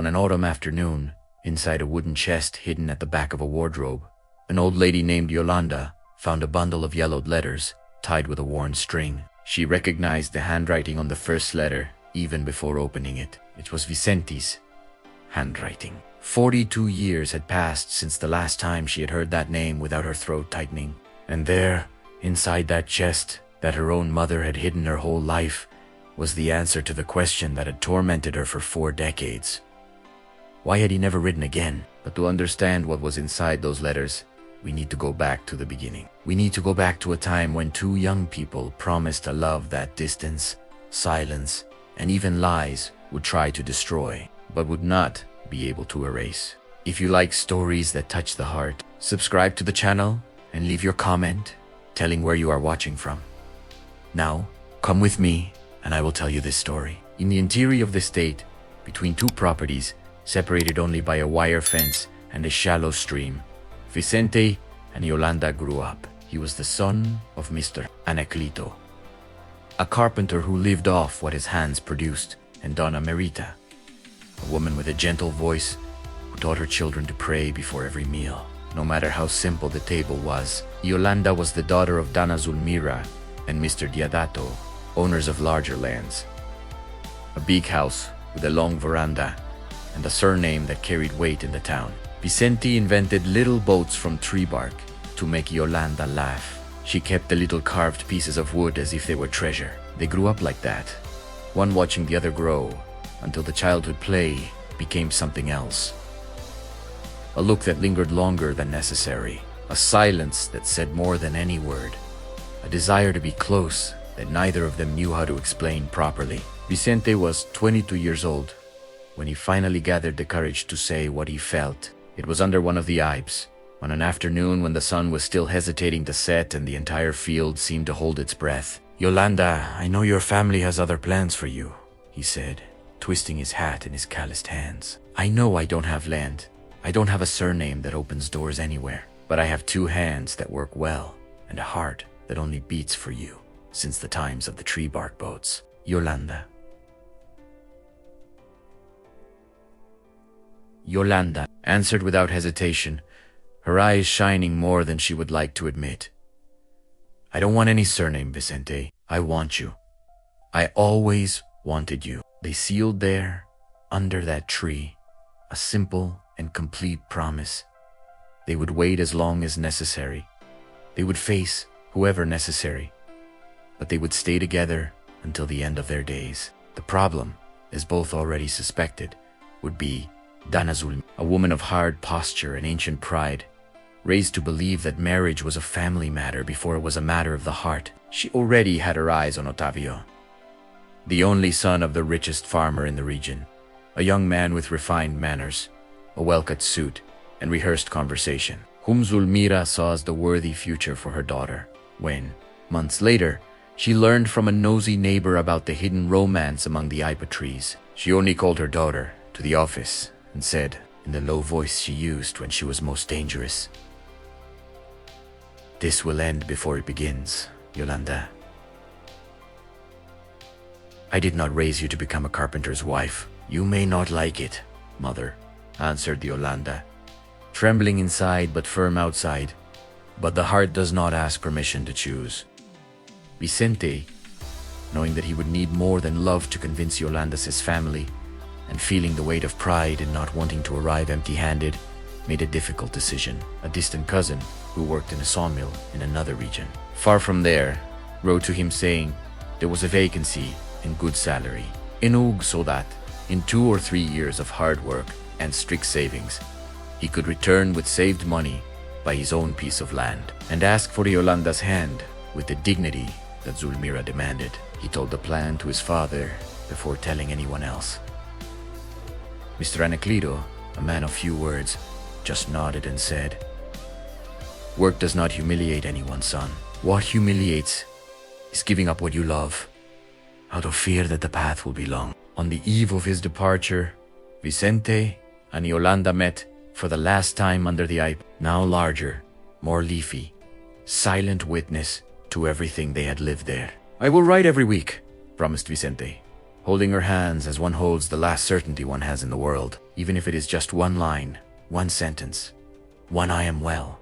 On an autumn afternoon, inside a wooden chest hidden at the back of a wardrobe, an old lady named Iolanda found a bundle of yellowed letters tied with a worn string. She recognized the handwriting on the first letter even before opening it. It was Vicente's handwriting. 42 years had passed since the last time she had heard that name without her throat tightening. And there, inside that chest that her own mother had hidden her whole life, was the answer to the question that had tormented her for 4 decades. Why had he never written again? But to understand what was inside those letters, we need to go back to the beginning. We need to go back to a time when 2 young people promised a love that distance, silence, and even lies would try to destroy, but would not be able to erase. If you like stories that touch the heart, subscribe to the channel and leave your comment telling where you are watching from. Now, come with me and I will tell you this story. In the interior of the state, between 2 properties, separated only by a wire fence and a shallow stream, Vicente and Iolanda grew up. He was the son of Mr. Anacleto, a carpenter who lived off what his hands produced, and Donna Merita, a woman with a gentle voice who taught her children to pray before every meal. No matter how simple the table was, Iolanda was the daughter of Donna Zulmira and Mr. Diadato, owners of larger lands. A big house with a long veranda and a surname that carried weight in the town. Vicente invented little boats from tree bark to make Iolanda laugh. She kept the little carved pieces of wood as if they were treasure. They grew up like that, one watching the other grow, until the childhood play became something else. A look that lingered longer than necessary, a silence that said more than any word, a desire to be close that neither of them knew how to explain properly. Vicente was 22 years old when he finally gathered the courage to say what he felt. It was under one of the Ibes, on an afternoon when the sun was still hesitating to set and the entire field seemed to hold its breath. "Iolanda, I know your family has other plans for you," he said, twisting his hat in his calloused hands. "I know I don't have land. I don't have a surname that opens doors anywhere. But I have 2 hands that work well and a heart that only beats for you since the times of the tree bark boats. Iolanda." Iolanda answered without hesitation, her eyes shining more than she would like to admit. "I don't want any surname, Vicente. I want you. I always wanted you." They sealed there, under that tree, a simple and complete promise. They would wait as long as necessary. They would face whoever necessary. But they would stay together until the end of their days. The problem, as both already suspected, would be Donna Zulmira, a woman of hard posture and ancient pride, raised to believe that marriage was a family matter before it was a matter of the heart. She already had her eyes on Ottavio, the only son of the richest farmer in the region, a young man with refined manners, a well-cut suit, and rehearsed conversation, whom Zulmira saw as the worthy future for her daughter. When, months later, she learned from a nosy neighbor about the hidden romance among the ipa trees, she only called her daughter to the office and said, in the low voice she used when she was most dangerous, "This will end before it begins, Iolanda. I did not raise you to become a carpenter's wife. You may not like it, mother," answered Iolanda, trembling inside but firm outside. But the heart does not ask permission to choose. Vicente, knowing that he would need more than love to convince Iolanda's his family, and feeling the weight of pride in not wanting to arrive empty-handed, made a difficult decision. A distant cousin, who worked in a sawmill in another region, far from there, wrote to him saying there was a vacancy and good salary in Ug, so that, in 2 or 3 years of hard work and strict savings, he could return with saved money by his own piece of land, and ask for Iolanda's hand with the dignity that Zulmira demanded. He told the plan to his father before telling anyone else. Mr. Anacleto, a man of few words, just nodded and said, "Work does not humiliate anyone, son. What humiliates is giving up what you love, out of fear that the path will be long." On the eve of his departure, Vicente and Iolanda met for the last time under the ipe, now larger, more leafy, silent witness to everything they had lived there. "I will write every week," promised Vicente. holding her hands as one holds the last certainty one has in the world, even if it is just one line, one sentence, one "I am well,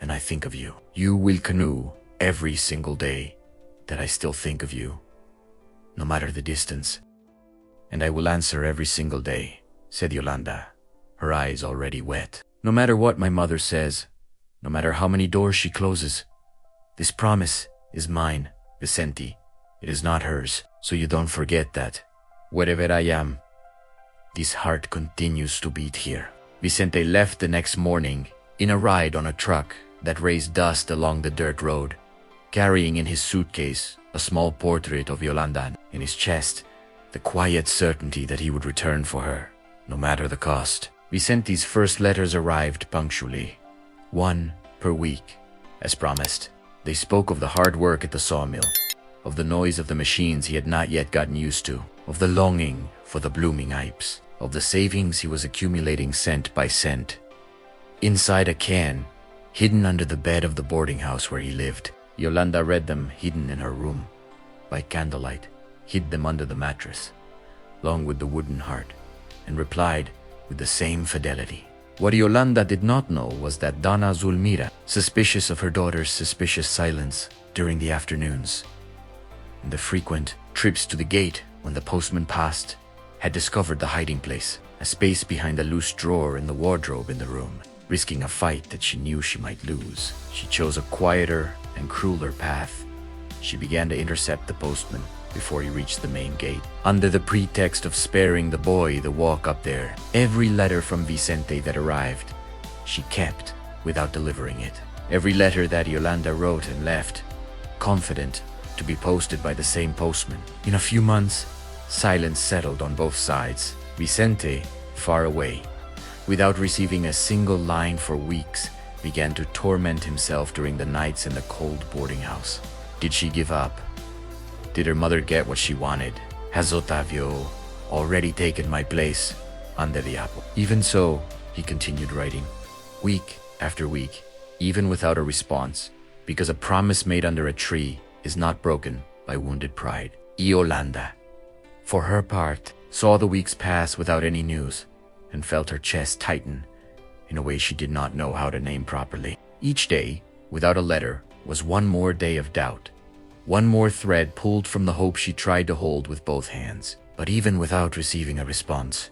and I think of you. You will canoe every single day that I still think of you, no matter the distance. And I will answer every single day," said Iolanda, her eyes already wet. "No matter what my mother says, no matter how many doors she closes, this promise is mine, Vicente. It is not hers, so you don't forget that. Wherever I am, this heart continues to beat here." Vicente left the next morning in a ride on a truck that raised dust along the dirt road, carrying in his suitcase a small portrait of Iolanda, in his chest the quiet certainty that he would return for her, no matter the cost. Vicente's first letters arrived punctually, one per week, as promised. They spoke of the hard work at the sawmill, of the noise of the machines he had not yet gotten used to, of the longing for the blooming Ipes, of the savings he was accumulating cent by cent. Inside a can, hidden under the bed of the boarding house where he lived, Iolanda read them hidden in her room. By candlelight, hid them under the mattress, along with the wooden heart, and replied with the same fidelity. What Iolanda did not know was that Donna Zulmira, suspicious of her daughter's suspicious silence during the afternoons, and the frequent trips to the gate when the postman passed, had discovered the hiding place, a space behind a loose drawer in the wardrobe in the room. Risking a fight that she knew she might lose, she chose a quieter and crueler path. She began to intercept the postman before he reached the main gate, under the pretext of sparing the boy the walk up there. Every letter from Vicente that arrived, she kept without delivering it. Every letter that Iolanda wrote and left, confident to be posted by the same postman. In a few months, silence settled on both sides. Vicente, far away, without receiving a single line for weeks, began to torment himself during the nights in the cold boarding house. Did she give up? Did her mother get what she wanted? Has Otavio already taken my place under the apple? Even so, he continued writing, week after week, even without a response, because a promise made under a tree is not broken by wounded pride. Iolanda, for her part, saw the weeks pass without any news, and felt her chest tighten in a way she did not know how to name properly. Each day, without a letter, was one more day of doubt, one more thread pulled from the hope she tried to hold with both hands. But even without receiving a response,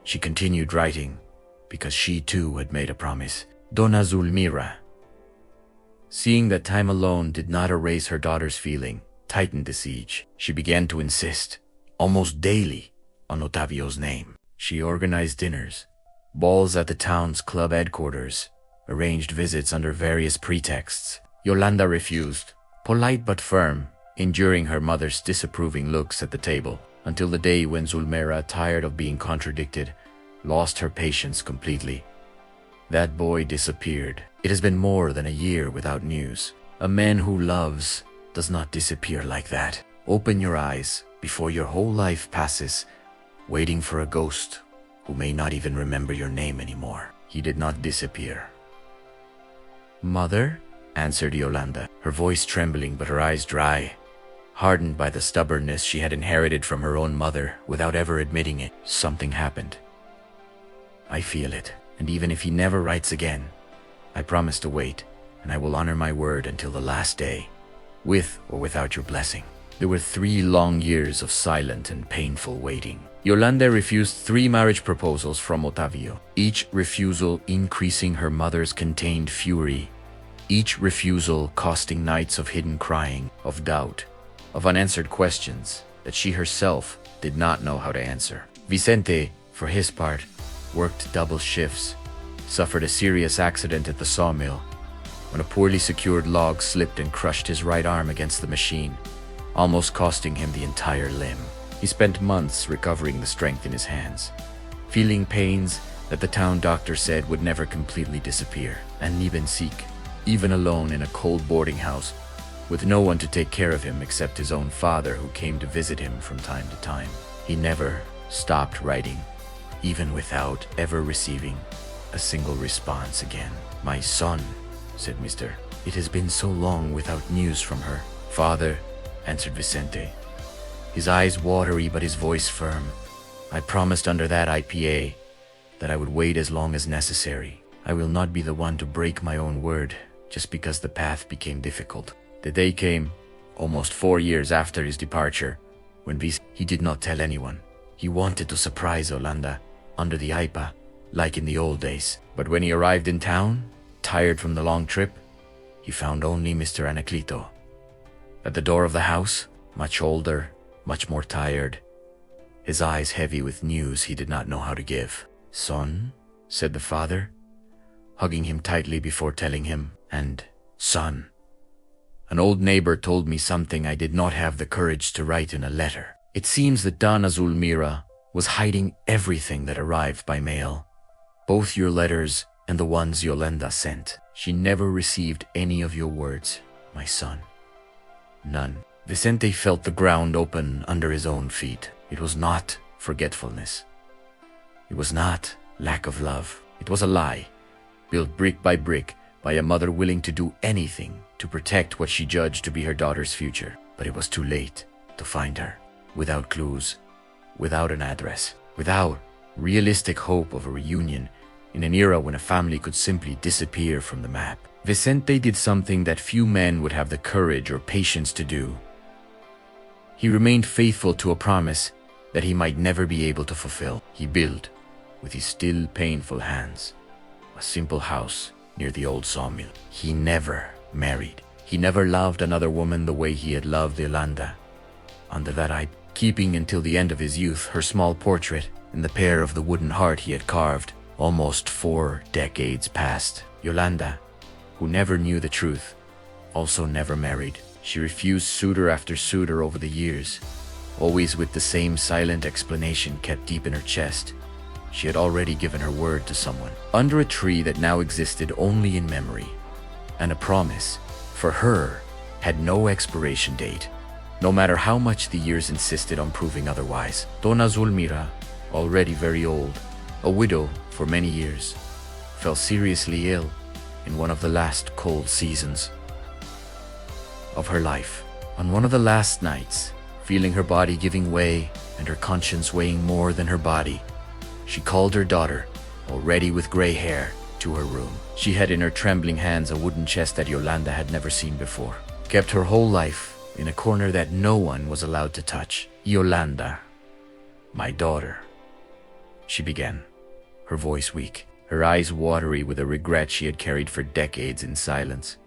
she continued writing, because she too had made a promise. Donna Zulmira, seeing that time alone did not erase her daughter's feeling, tightened the siege. She began to insist, almost daily, on Otavio's name. She organized dinners, balls at the town's club headquarters, arranged visits under various pretexts. Iolanda refused, polite but firm, enduring her mother's disapproving looks at the table, until the day when Zulmira, tired of being contradicted, lost her patience completely. That boy disappeared. It has been more than a year without news. A man who loves does not disappear like that. Open your eyes before your whole life passes, waiting for a ghost who may not even remember your name anymore. He did not disappear. "Mother?" answered Iolanda, her voice trembling but her eyes dry, hardened by the stubbornness she had inherited from her own mother without ever admitting it. "Something happened. I feel it, and even if he never writes again, I promise to wait, and I will honor my word until the last day, with or without your blessing." There were 3 long years of silent and painful waiting. Iolanda refused 3 marriage proposals from Otavio, each refusal increasing her mother's contained fury, each refusal costing nights of hidden crying, of doubt, of unanswered questions that she herself did not know how to answer. Vicente, for his part, worked double shifts, suffered a serious accident at the sawmill when a poorly secured log slipped and crushed his right arm against the machine, almost costing him the entire limb. He spent months recovering the strength in his hands, feeling pains that the town doctor said would never completely disappear, and even seek, even alone in a cold boarding house, with no one to take care of him except his own father, who came to visit him from time to time. He never stopped writing, even without ever receiving a single response again. "My son," said Mr. "It has been so long without news from her." "Father," answered Vicente, his eyes watery but his voice firm. "I promised under that IPA that I would wait as long as necessary. I will not be the one to break my own word just because the path became difficult." The day came, almost 4 years after his departure, when he did not tell anyone. He wanted to surprise Iolanda under the IPA, like in the old days. But when he arrived in town, tired from the long trip, he found only Mr. Anacleto. At the door of the house, much older, much more tired, his eyes heavy with news he did not know how to give. "Son," said the father, hugging him tightly before telling him, and "Son, an old neighbor told me something I did not have the courage to write in a letter. It seems that Donna Zulmira was hiding everything that arrived by mail, both your letters and the ones Iolanda sent. She never received any of your words, my son. None." Vicente felt the ground open under his own feet. It was not forgetfulness. It was not lack of love. It was a lie, built brick by brick by a mother willing to do anything to protect what she judged to be her daughter's future. But it was too late to find her, without clues, without an address, without realistic hope of a reunion in an era when a family could simply disappear from the map. Vicente did something that few men would have the courage or patience to do. He remained faithful to a promise that he might never be able to fulfill. He built, with his still painful hands, a simple house near the old sawmill. He never married. He never loved another woman the way he had loved Iolanda. Under that eye, keeping until the end of his youth her small portrait and the pair of the wooden heart he had carved. Almost 4 decades passed. Iolanda, who never knew the truth, also never married. She refused suitor after suitor over the years, always with the same silent explanation kept deep in her chest. She had already given her word to someone, under a tree that now existed only in memory, and a promise, for her, had no expiration date, no matter how much the years insisted on proving otherwise. Donna Zulmira, already very old, a widow for many years, fell seriously ill in one of the last cold seasons of her life. On one of the last nights, feeling her body giving way and her conscience weighing more than her body, she called her daughter, already with gray hair, to her room. She had in her trembling hands a wooden chest that Iolanda had never seen before, kept her whole life in a corner that no one was allowed to touch. "Iolanda, my daughter," she began, her voice weak, her eyes watery with a regret she had carried for decades in silence.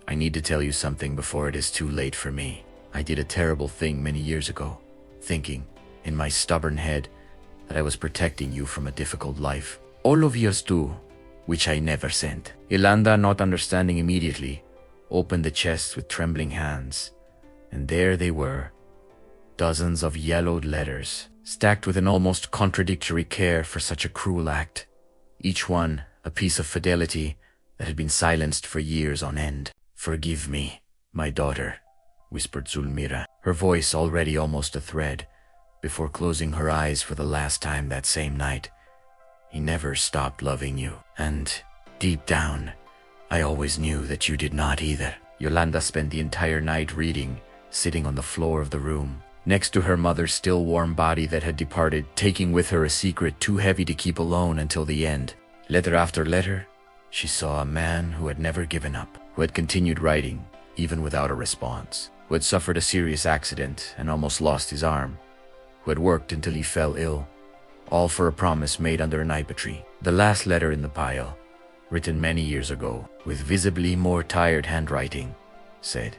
"I need to tell you something before it is too late for me. I did a terrible thing many years ago, thinking, in my stubborn head, that I was protecting you from a difficult life. All of yours too, which I never sent." Iolanda, not understanding immediately, opened the chest with trembling hands, and there they were, dozens of yellowed letters, stacked with an almost contradictory care for such a cruel act, each one a piece of fidelity that had been silenced for years on end. "Forgive me, my daughter," whispered Zulmira, her voice already almost a thread, before closing her eyes for the last time that same night. "He never stopped loving you, and, deep down, I always knew that you did not either." Iolanda spent the entire night reading, sitting on the floor of the room, next to her mother's still warm body that had departed, taking with her a secret too heavy to keep alone until the end. Letter after letter, she saw a man who had never given up, who had continued writing, even without a response, who had suffered a serious accident and almost lost his arm, who had worked until he fell ill, all for a promise made under an ipa tree. The last letter in the pile, written many years ago, with visibly more tired handwriting, said,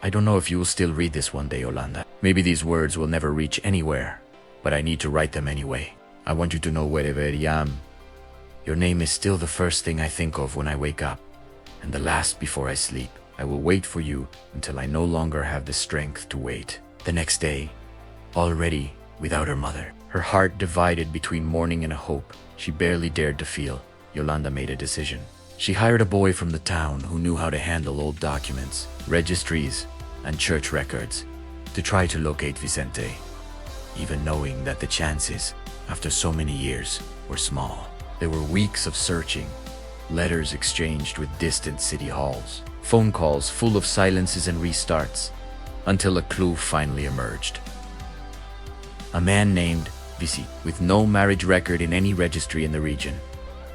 "I don't know if you will still read this one day, Iolanda. Maybe these words will never reach anywhere, but I need to write them anyway. I want you to know wherever I am, your name is still the first thing I think of when I wake up, and the last before I sleep. I will wait for you until I no longer have the strength to wait." The next day, already without her mother, her heart divided between mourning and a hope she barely dared to feel, Iolanda made a decision. She hired a boy from the town who knew how to handle old documents, registries, and church records to try to locate Vicente, even knowing that the chances, after so many years, were small. There were weeks of searching, letters exchanged with distant city halls, phone calls full of silences and restarts, until a clue finally emerged. A man named Vicente, with no marriage record in any registry in the region,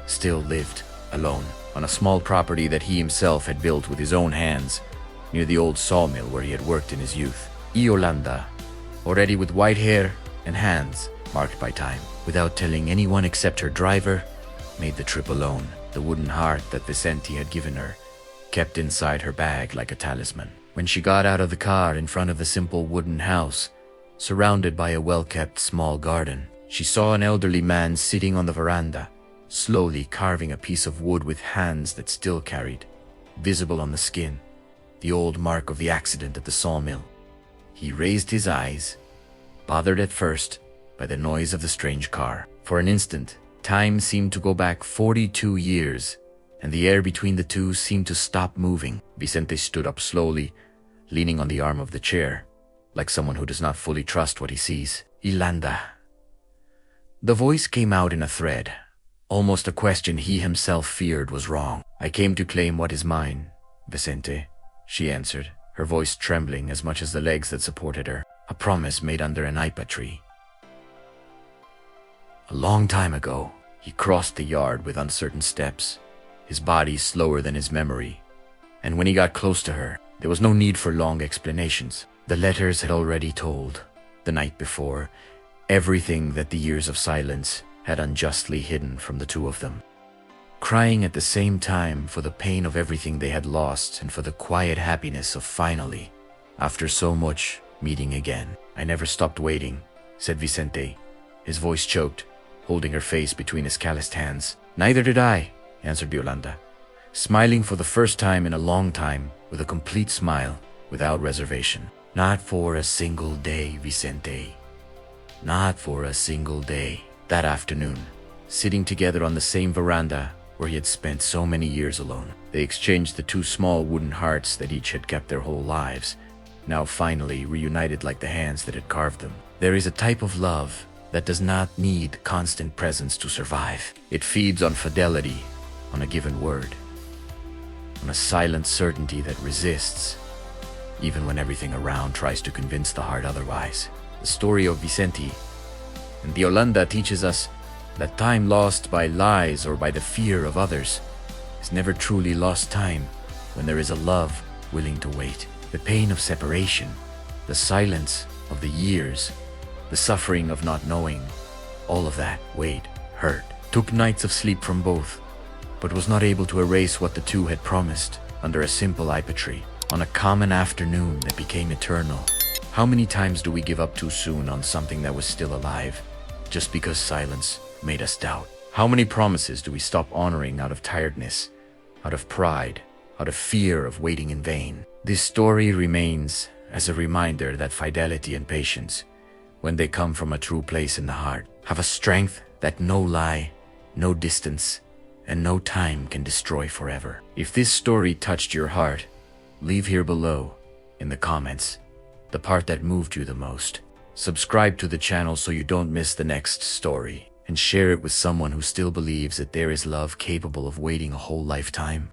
still lived alone on a small property that he himself had built with his own hands near the old sawmill where he had worked in his youth. Iolanda, already with white hair and hands marked by time, without telling anyone except her driver, made the trip alone. The wooden heart that Vicente had given her kept inside her bag like a talisman. When she got out of the car in front of the simple wooden house, surrounded by a well-kept small garden, she saw an elderly man sitting on the veranda, slowly carving a piece of wood with hands that still carried, visible on the skin, the old mark of the accident at the sawmill. He raised his eyes, bothered at first by the noise of the strange car. For an instant, time seemed to go back 42 years, and the air between the two seemed to stop moving. Vicente stood up slowly, leaning on the arm of the chair, like someone who does not fully trust what he sees. Iolanda. The voice came out in a thread, almost a question he himself feared was wrong. I came to claim what is mine, Vicente, she answered, her voice trembling as much as the legs that supported her. A promise made under an ipa tree. A long time ago, he crossed the yard with uncertain steps, his body slower than his memory, and when he got close to her, there was no need for long explanations. The letters had already told, the night before, everything that the years of silence had unjustly hidden from the two of them. Crying at the same time for the pain of everything they had lost and for the quiet happiness of finally, after so much, meeting again. I never stopped waiting, said Vicente, his voice choked, holding her face between his calloused hands. Neither did I, answered Iolanda, smiling for the first time in a long time, with a complete smile, without reservation. Not for a single day, Vicente. Not for a single day. That afternoon, sitting together on the same veranda where he had spent so many years alone, they exchanged the two small wooden hearts that each had kept their whole lives, now finally reunited like the hands that had carved them. There is a type of love that does not need constant presence to survive. It feeds on fidelity, on a given word, on a silent certainty that resists, even when everything around tries to convince the heart otherwise. The story of Vicente and Iolanda teaches us that time lost by lies or by the fear of others is never truly lost time when there is a love willing to wait. The pain of separation, the silence of the years, the suffering of not knowing, all of that weighed, hurt, took nights of sleep from both, but was not able to erase what the two had promised under a simple ipa tree, on a common afternoon that became eternal. How many times do we give up too soon on something that was still alive, just because silence made us doubt? How many promises do we stop honoring out of tiredness, out of pride, out of fear of waiting in vain? This story remains as a reminder that fidelity and patience, when they come from a true place in the heart, have a strength that no lie, no distance, and no time can destroy forever. If this story touched your heart, leave here below, in the comments, the part that moved you the most. Subscribe to the channel so you don't miss the next story, and share it with someone who still believes that there is love capable of waiting a whole lifetime.